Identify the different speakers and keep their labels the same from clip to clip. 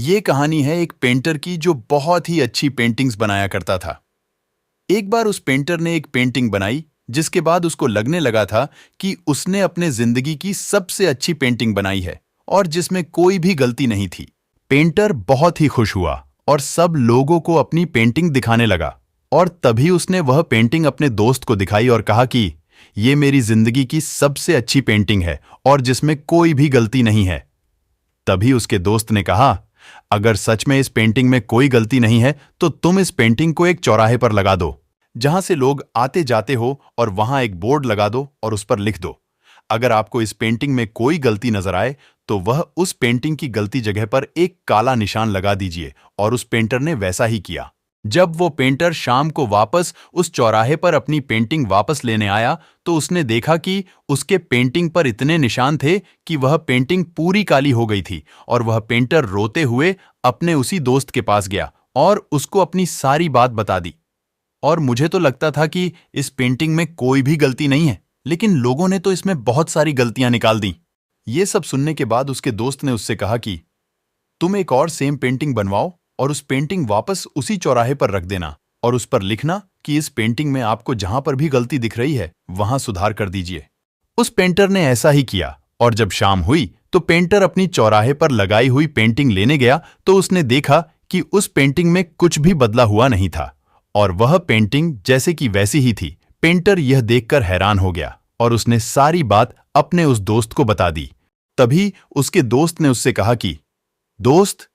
Speaker 1: ये कहानी है एक पेंटर की जो बहुत ही अच्छी पेंटिंग्स बनाया करता था। एक बार उस पेंटर ने एक पेंटिंग बनाई जिसके बाद उसको लगने लगा था कि उसने अपने जिंदगी की सबसे अच्छी पेंटिंग बनाई है और जिसमें कोई भी गलती नहीं थी। पेंटर बहुत ही खुश हुआ और सब लोगों को अपनी पेंटिंग दिखाने लगा और तभी उसने वह पेंटिंग अपने दोस्त को दिखाई और कहा कि ये मेरी जिंदगी की सबसे अच्छी पेंटिंग है और जिसमें कोई भी गलती नहीं है। तभी उसके दोस्त ने कहा, अगर सच में इस पेंटिंग में कोई गलती नहीं है तो तुम इस पेंटिंग को एक चौराहे पर लगा दो जहां से लोग आते जाते हो और वहां एक बोर्ड लगा दो और उस पर लिख दो, अगर आपको इस पेंटिंग में कोई गलती नजर आए तो वह उस पेंटिंग की गलती जगह पर एक काला निशान लगा दीजिए। और उस पेंटर ने वैसा ही किया। जब वो पेंटर शाम को वापस उस चौराहे पर अपनी पेंटिंग वापस लेने आया तो उसने देखा कि उसके पेंटिंग पर इतने निशान थे कि वह पेंटिंग पूरी काली हो गई थी। और वह पेंटर रोते हुए अपने उसी दोस्त के पास गया और उसको अपनी सारी बात बता दी। और मुझे तो लगता था कि इस पेंटिंग में कोई भी गलती नहीं है, लेकिन लोगों ने तो इसमें बहुत सारी गलतियां निकाल दी। ये सब सुनने के बाद उसके दोस्त ने उससे कहा कि तुम एक और सेम पेंटिंग बनवाओ और उस पेंटिंग वापस उसी चौराहे पर रख देना और उस पर लिखना कि इस पेंटिंग में आपको जहां पर भी गलती दिख रही है वहां सुधार कर दीजिए। उस पेंटर ने ऐसा ही किया और जब शाम हुई तो पेंटर अपनी चौराहे पर लगाई हुई पेंटिंग लेने गया तो उसने देखा कि उस पेंटिंग में कुछ भी बदला हुआ नहीं था और वह पेंटिंग जैसे कि वैसी ही थी। पेंटर यह देखकर हैरान हो गया और उसने सारी बात अपने उस दोस्त को बता दी। तभी उसके दोस्त ने उससे कहा कि दोस्त,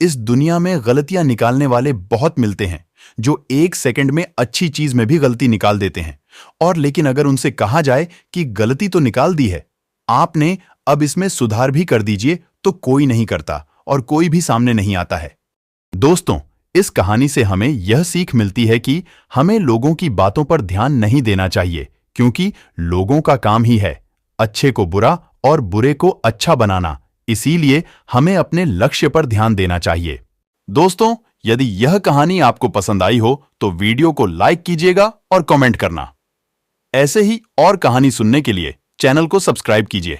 Speaker 1: इस दुनिया में गलतियां निकालने वाले बहुत मिलते हैं जो एक सेकंड में अच्छी चीज में भी गलती निकाल देते हैं। और लेकिन अगर उनसे कहा जाए कि गलती तो निकाल दी है, आपने अब इसमें सुधार भी कर दीजिए, तो कोई नहीं करता और कोई भी सामने नहीं आता है। दोस्तों, इस कहानी से हमें यह सीख मिलती है कि हमें लोगों की बातों पर ध्यान नहीं देना चाहिए, क्योंकि लोगों का काम ही है अच्छे को बुरा और बुरे को अच्छा बनाना। इसीलिए हमें अपने लक्ष्य पर ध्यान देना चाहिए। दोस्तों, यदि यह कहानी आपको पसंद आई हो तो वीडियो को लाइक कीजिएगा और कमेंट करना। ऐसे ही और कहानी सुनने के लिए चैनल को सब्सक्राइब कीजिए।